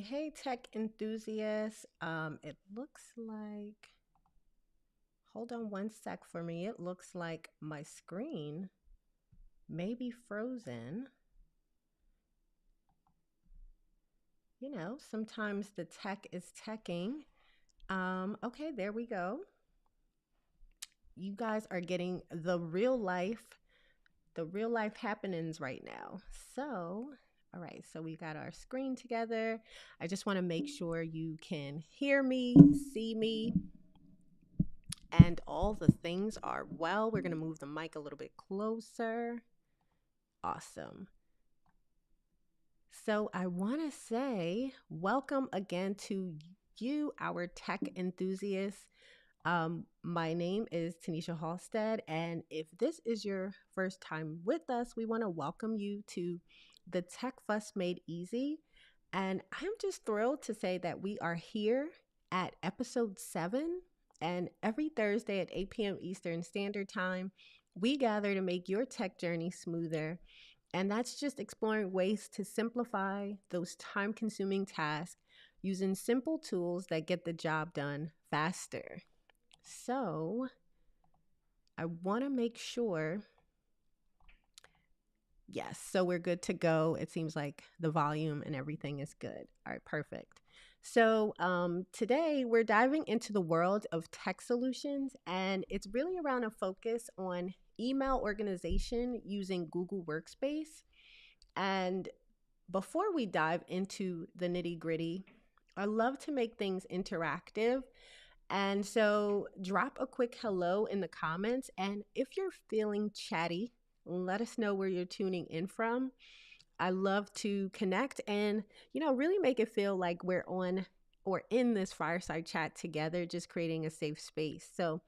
Hey, tech enthusiasts. It looks like, hold on one sec for me. It looks like my screen may be frozen. Sometimes the tech is teching. Okay, there we go. You guys are getting the real life happenings right now. So, all right, so we got our screen together. I just want to make sure you can hear me, see me, and all the things are well. We're going to move the mic a little bit closer. Awesome. So I want to say welcome again to you, our tech enthusiasts. My name is Tanisha Halstead, and if this is your first time with us, we want to welcome you to the Tech Fuss Made Easy. And I'm just thrilled to say that we are here at episode 7, and every Thursday at 8 p.m. Eastern Standard Time, we gather to make your tech journey smoother. And that's just exploring ways to simplify those time consuming tasks using simple tools that get the job done faster. So I want to make sure, yes, so we're good to go. It seems like the volume and everything is good. All right, perfect. So today we're diving into the world of tech solutions, and it's really around a focus on email organization using Google Workspace. And before we dive into the nitty gritty, I love to make things interactive. And so drop a quick hello in the comments. And if you're feeling chatty, let us know where you're tuning in from. I love to connect and, really make it feel like we're on or in this fireside chat together, just creating a safe space. So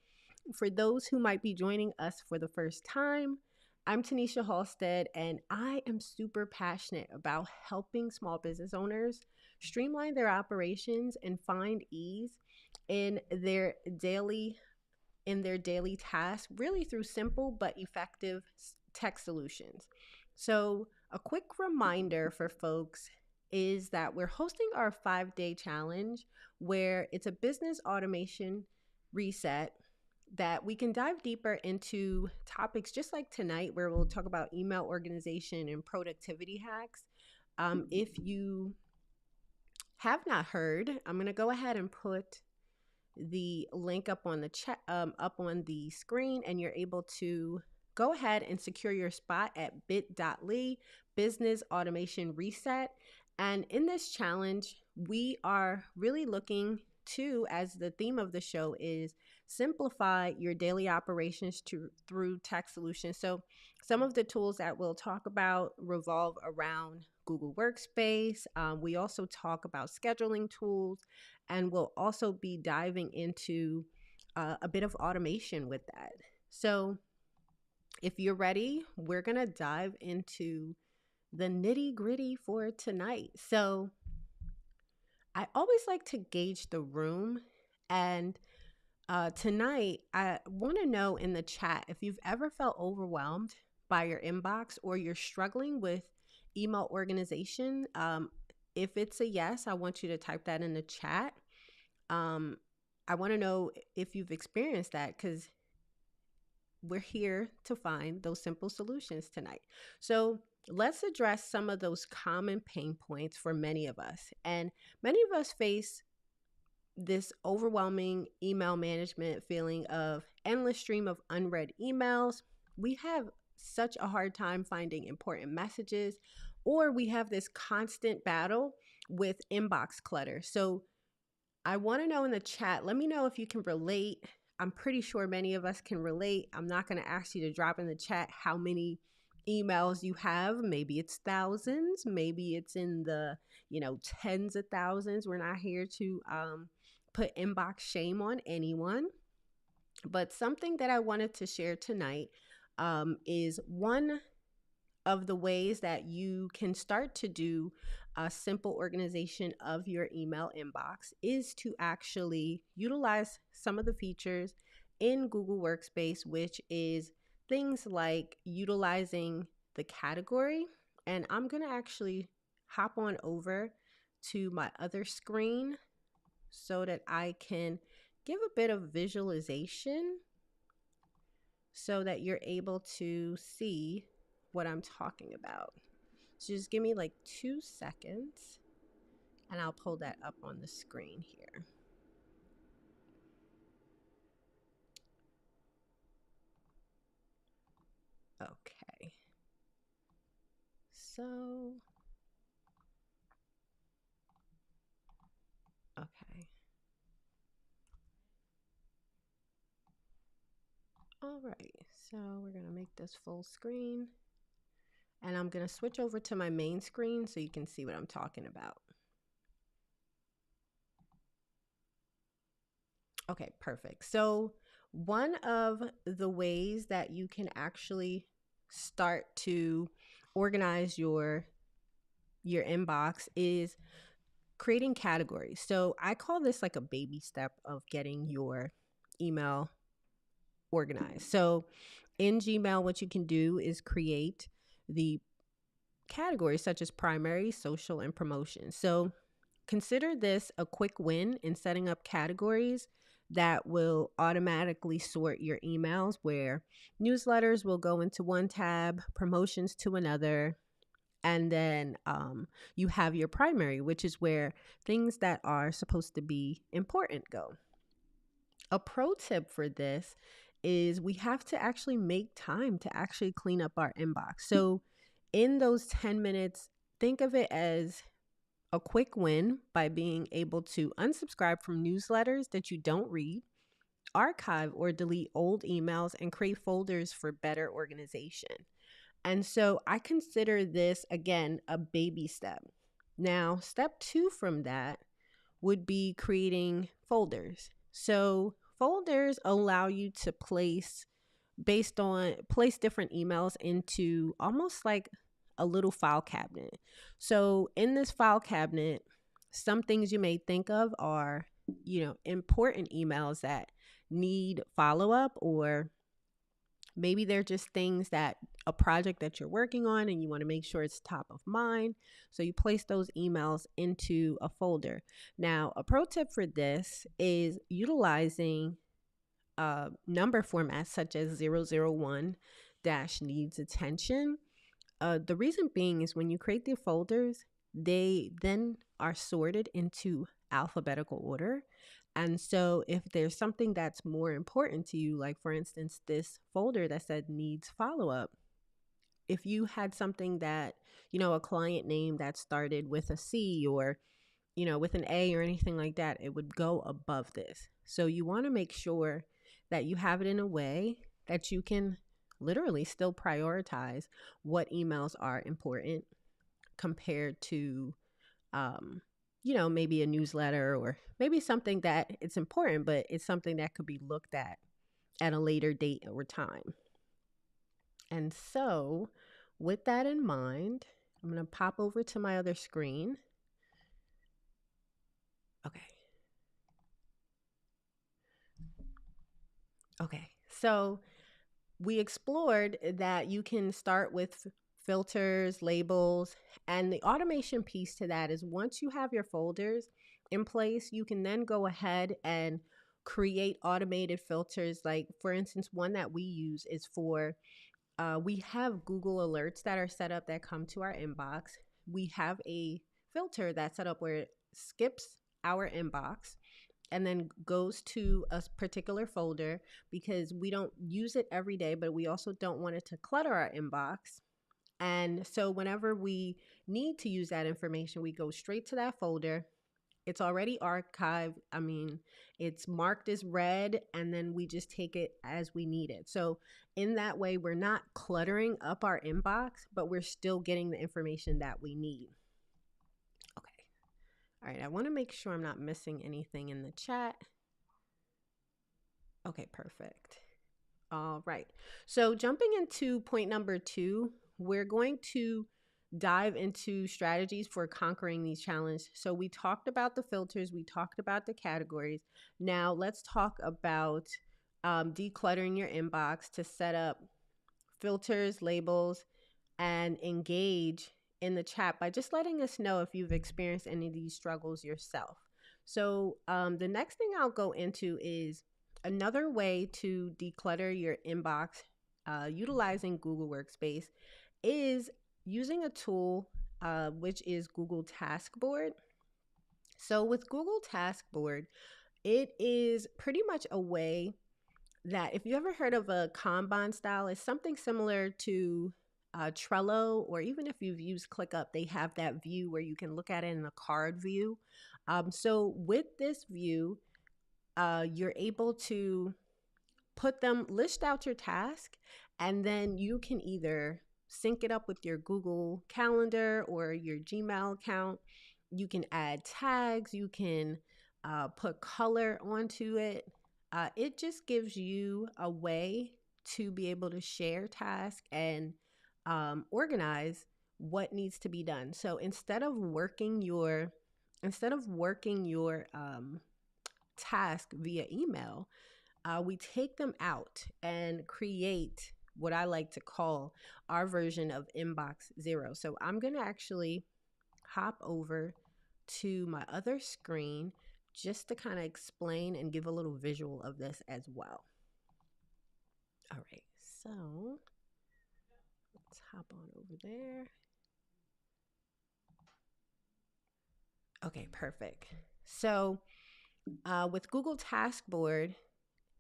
for those who might be joining us for the first time, I'm Tanisha Halstead, and I am super passionate about helping small business owners streamline their operations and find ease in their daily tasks, really through simple but effective tech solutions. So, a quick reminder for folks is that we're hosting our 5-day challenge where it's a business automation reset that we can dive deeper into topics just like tonight, where we'll talk about email organization and productivity hacks. If you have not heard, I'm going to go ahead and put the link up on the chat, up on the screen, and you're able to go ahead and secure your spot at bit.ly business automation reset. And in this challenge, we are really looking to, as the theme of the show is, simplify your daily operations through tech solutions. So some of the tools that we'll talk about revolve around Google Workspace. We also talk about scheduling tools, and we'll also be diving into a bit of automation with that. So if you're ready, we're going to dive into the nitty gritty for tonight. So I always like to gauge the room. And tonight, I want to know in the chat if you've ever felt overwhelmed by your inbox or you're struggling with email organization. If it's a yes, I want you to type that in the chat. Um, I want to know if you've experienced that, because we're here to find those simple solutions tonight. So let's address some of those common pain points for many of us. And many of us face this overwhelming email management feeling of endless stream of unread emails. We have such a hard time finding important messages, or we have this constant battle with inbox clutter. So I want to know in the chat, let me know if you can relate. I'm pretty sure many of us can relate. I'm not going to ask you to drop in the chat how many emails you have. Maybe it's thousands, maybe it's in the, tens of thousands. We're not here to put inbox shame on anyone. But something that I wanted to share tonight is one of the ways that you can start to do a simple organization of your email inbox is to actually utilize some of the features in Google Workspace, which is things like utilizing the category. And I'm going to actually hop on over to my other screen so that I can give a bit of visualization so that you're able to see what I'm talking about. So just give me like 2 seconds and I'll pull that up on the screen here. Okay. So, okay. All right. So we're going to make this full screen. And I'm going to switch over to my main screen so you can see what I'm talking about. Okay, perfect. So one of the ways that you can actually start to organize your inbox is creating categories. So I call this like a baby step of getting your email organized. So in Gmail, what you can do is create the categories such as primary, social, and promotion. So consider this a quick win in setting up categories that will automatically sort your emails, where newsletters will go into one tab, promotions to another, and then you have your primary, which is where things that are supposed to be important go. A pro tip for this is we have to actually make time to actually clean up our inbox. So in those 10 minutes, think of it as a quick win by being able to unsubscribe from newsletters that you don't read, archive or delete old emails, and create folders for better organization. And so I consider this, again, a baby step. Now, step 2 from that would be creating folders. So folders allow you to place different emails into almost like a little file cabinet. So in this file cabinet, some things you may think of are, important emails that need follow-up, or maybe they're just things that a project that you're working on and you want to make sure it's top of mind. So you place those emails into a folder. Now, a pro tip for this is utilizing number formats such as 001 dash needs attention. The reason being is when you create the folders, they then are sorted into alphabetical order. And so if there's something that's more important to you, like for instance, this folder that said needs follow-up, if you had something that, a client name that started with a C or, with an A or anything like that, it would go above this. So you want to make sure that you have it in a way that you can literally still prioritize what emails are important compared to, maybe a newsletter, or maybe something that it's important, but it's something that could be looked at a later date or time. And so with that in mind, I'm going to pop over to my other screen. Okay. Okay. So we explored that you can start with filters, labels, and the automation piece to that is once you have your folders in place, you can then go ahead and create automated filters. Like, for instance, one that we use is for, we have Google alerts that are set up that come to our inbox. We have a filter that's set up where it skips our inbox and then goes to a particular folder because we don't use it every day, but we also don't want it to clutter our inbox. And so whenever we need to use that information, we go straight to that folder. It's already archived. I mean, it's marked as read, and then we just take it as we need it. So in that way, we're not cluttering up our inbox, but we're still getting the information that we need. Okay. All right, I want to make sure I'm not missing anything in the chat. Okay, perfect. All right. So jumping into point number 2, we're going to dive into strategies for conquering these challenges. So we talked about the filters, we talked about the categories. Now let's talk about decluttering your inbox to set up filters, labels, and engage in the chat by just letting us know if you've experienced any of these struggles yourself. So, the next thing I'll go into is another way to declutter your inbox utilizing Google Workspace is using a tool which is Google Taskboard. So, with Google Taskboard, it is pretty much a way that if you ever heard of a Kanban style, it's something similar to Trello, or even if you've used ClickUp, they have that view where you can look at it in a card view. So with this view, you're able to list out your task, and then you can either sync it up with your Google Calendar or your Gmail account. You can add tags, you can put color onto it. It just gives you a way to be able to share tasks and organize what needs to be done. So instead of working your task via email, we take them out and create what I like to call our version of Inbox Zero. So I'm going to actually hop over to my other screen just to kind of explain and give a little visual of this as well. All right, so let's hop on over there. Okay, perfect. So with Google Taskboard,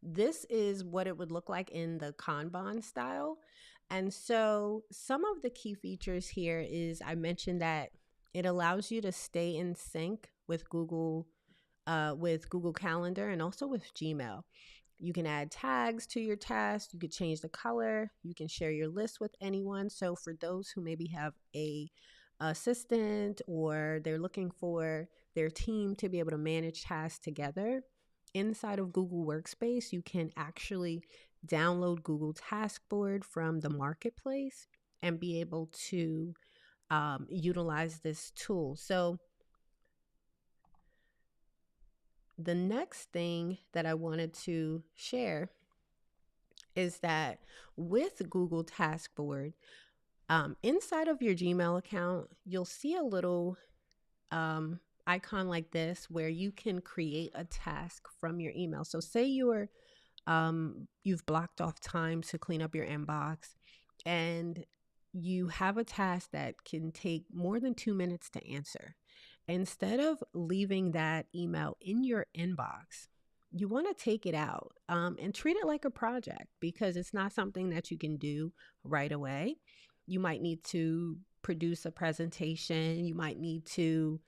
this is what it would look like in the Kanban style. And so some of the key features here is I mentioned that it allows you to stay in sync with Google Calendar and also with Gmail. You can add tags to your task. You could change the color. You can share your list with anyone. So for those who maybe have a assistant or they're looking for their team to be able to manage tasks together, inside of Google Workspace, you can actually download Google Taskboard from the marketplace and be able to utilize this tool. So the next thing that I wanted to share is that with Google Taskboard, inside of your Gmail account, you'll see a little icon like this where you can create a task from your email. So say you've blocked off time to clean up your inbox and you have a task that can take more than 2 minutes to answer. Instead of leaving that email in your inbox, you want to take it out and treat it like a project, because it's not something that you can do right away. You might need to produce a presentation. You might need to,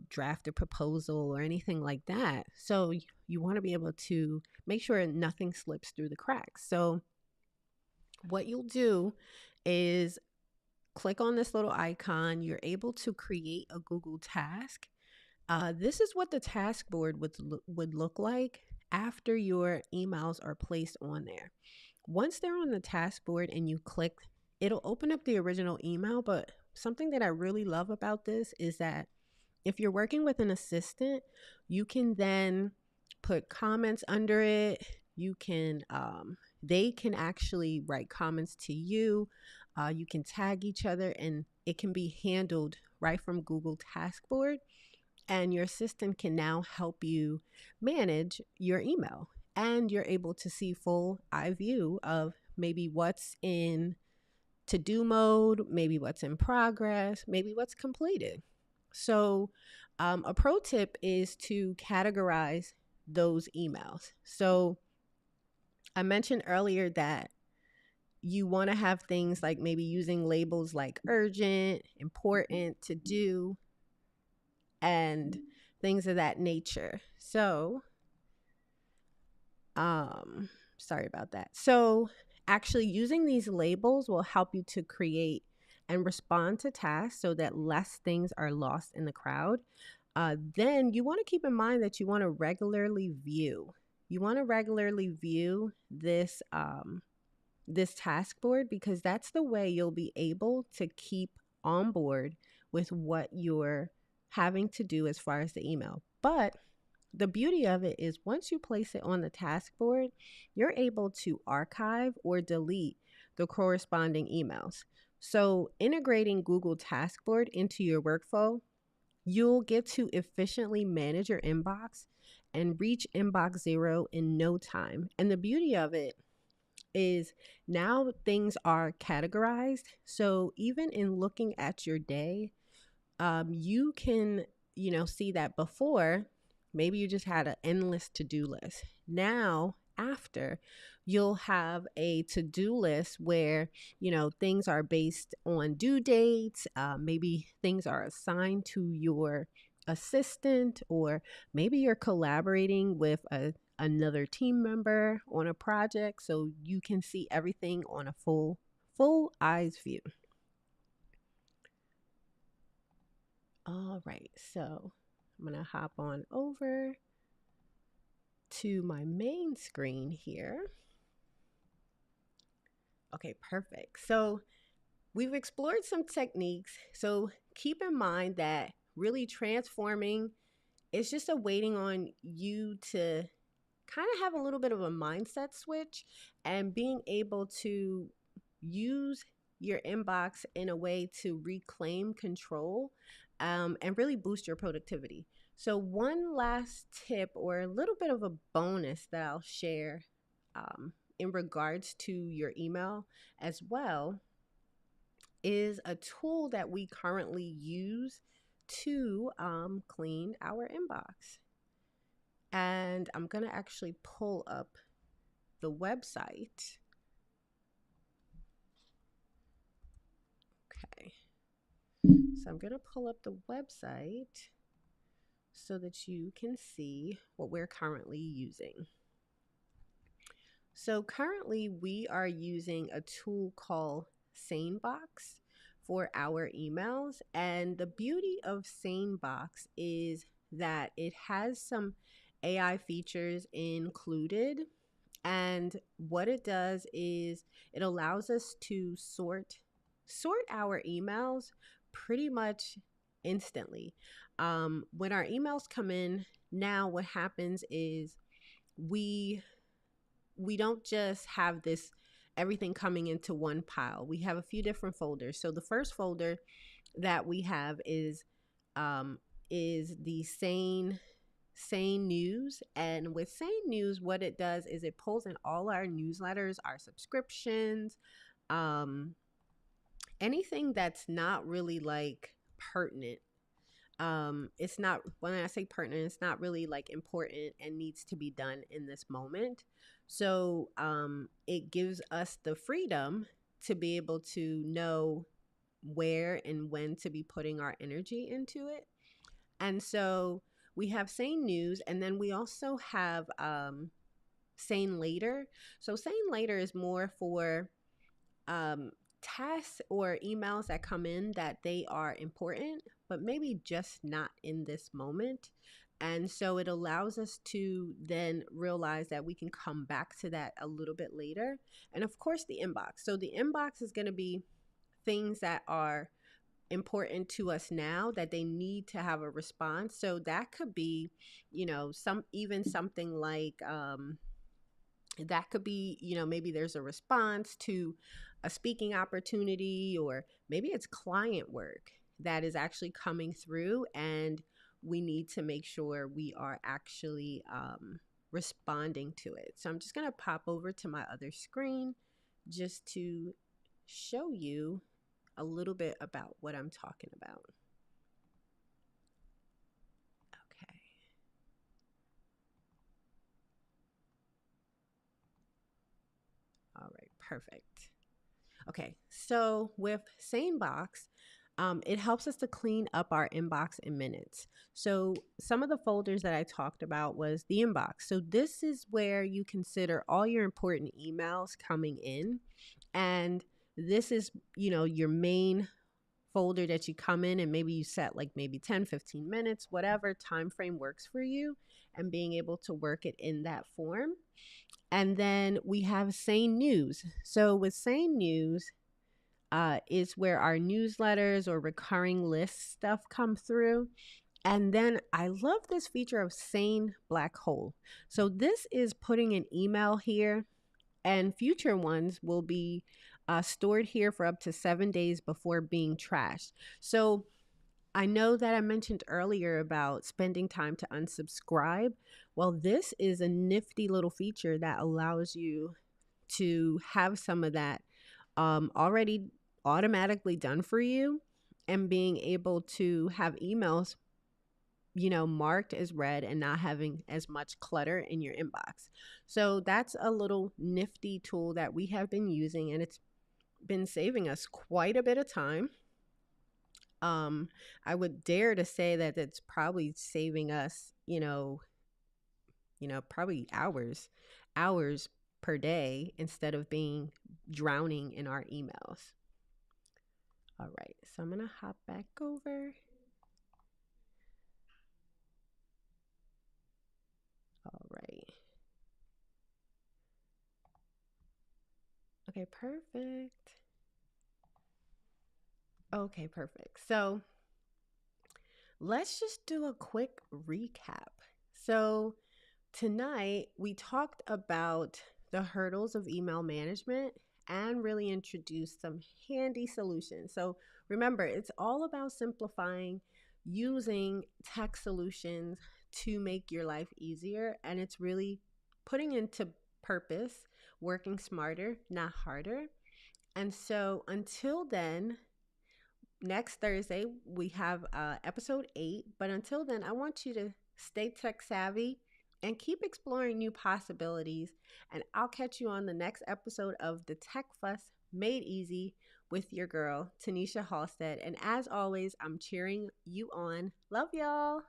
draft a proposal or anything like that. So you want to be able to make sure nothing slips through the cracks. So what you'll do is click on this little icon. You're able to create a Google task. This is what the task board would look like after your emails are placed on there. Once they're on the task board and you click, it'll open up the original email. But something that I really love about this is that if you're working with an assistant, you can then put comments under it. You can, they can actually write comments to you. You can tag each other, and it can be handled right from Google Taskboard. And your assistant can now help you manage your email. And you're able to see full eye view of maybe what's in to-do mode, maybe what's in progress, maybe what's completed. So a pro tip is to categorize those emails. So I mentioned earlier that you want to have things like maybe using labels like urgent, important, to do, and things of that nature. So, sorry about that. So actually using these labels will help you to create and respond to tasks so that less things are lost in the crowd. Then you want to keep in mind that you want to regularly view. You want to regularly view this this task board, because that's the way you'll be able to keep on board with what you're having to do as far as the email. But the beauty of it is once you place it on the task board, you're able to archive or delete the corresponding emails. So, integrating Google Taskboard into your workflow, you'll get to efficiently manage your inbox and reach inbox zero in no time. And the beauty of it is now things are categorized. So, even in looking at your day, you can, see that before maybe you just had an endless to-do list. Now, after, you'll have a to-do list where, things are based on due dates. Maybe things are assigned to your assistant, or maybe you're collaborating with another team member on a project, so you can see everything on a full eyes view. All right, so I'm going to hop on over to my main screen here. Okay, perfect. So we've explored some techniques. So keep in mind that really transforming is just a waiting on you to kind of have a little bit of a mindset switch and being able to use your inbox in a way to reclaim control, and really boost your productivity. So, one last tip or a little bit of a bonus that I'll share in regards to your email as well is a tool that we currently use to clean our inbox. And I'm going to actually pull up the website. Okay. So I'm going to pull up the website so that you can see what we're currently using. So currently we are using a tool called SaneBox for our emails. And the beauty of SaneBox is that it has some AI features included. And what it does is it allows us to sort our emails pretty much instantly. When our emails come in, now what happens is we don't just have this everything coming into one pile. We have a few different folders. So the first folder that we have is the Sane News. And with Sane News, what it does is it pulls in all our newsletters, our subscriptions, anything that's not really like pertinent. It's not, when I say pertinent, it's not really like important and needs to be done in this moment. So it gives us the freedom to be able to know where and when to be putting our energy into it. And so we have Sane News, and then we also have Sane Later. So Sane Later is more for tasks or emails that come in that they are important, but maybe just not in this moment. And so it allows us to then realize that we can come back to that a little bit later. And of course, the inbox. So the inbox is going to be things that are important to us now that they need to have a response. So that could be, something like that could be, maybe there's a response to a speaking opportunity, or maybe it's client work that is actually coming through, and we need to make sure we are actually responding to it. So I'm just going to pop over to my other screen just to show you a little bit about what I'm talking about. Okay. All right, perfect. Okay, so with SaneBox, it helps us to clean up our inbox in minutes. So some of the folders that I talked about was the inbox. So this is where you consider all your important emails coming in. And this is, your main folder that you come in, and maybe you set like maybe 10, 15 minutes, whatever time frame works for you, and being able to work it in that form. And then we have Sane News. So with Sane News, is where our newsletters or recurring list stuff come through. And then I love this feature of Sane Black Hole. So this is putting an email here, and future ones will be stored here for up to 7 days before being trashed. So I know that I mentioned earlier about spending time to unsubscribe. Well, this is a nifty little feature that allows you to have some of that already automatically done for you, and being able to have emails, marked as read and not having as much clutter in your inbox. So that's a little nifty tool that we have been using, and it's been saving us quite a bit of time. I would dare to say that it's probably saving us, probably hours per day, instead of being drowning in our emails. All right, so I'm gonna hop back over. All right. Okay, perfect. Okay, perfect. So let's just do a quick recap. So tonight, we talked about the hurdles of email management and really introduced some handy solutions. So remember, it's all about simplifying, using tech solutions to make your life easier. And it's really putting into purpose, working smarter, not harder. And so until then, next Thursday, we have episode 8. But until then, I want you to stay tech savvy and keep exploring new possibilities. And I'll catch you on the next episode of The Tech Fuss Made Easy with your girl, Tanisha Halstead. And as always, I'm cheering you on. Love y'all.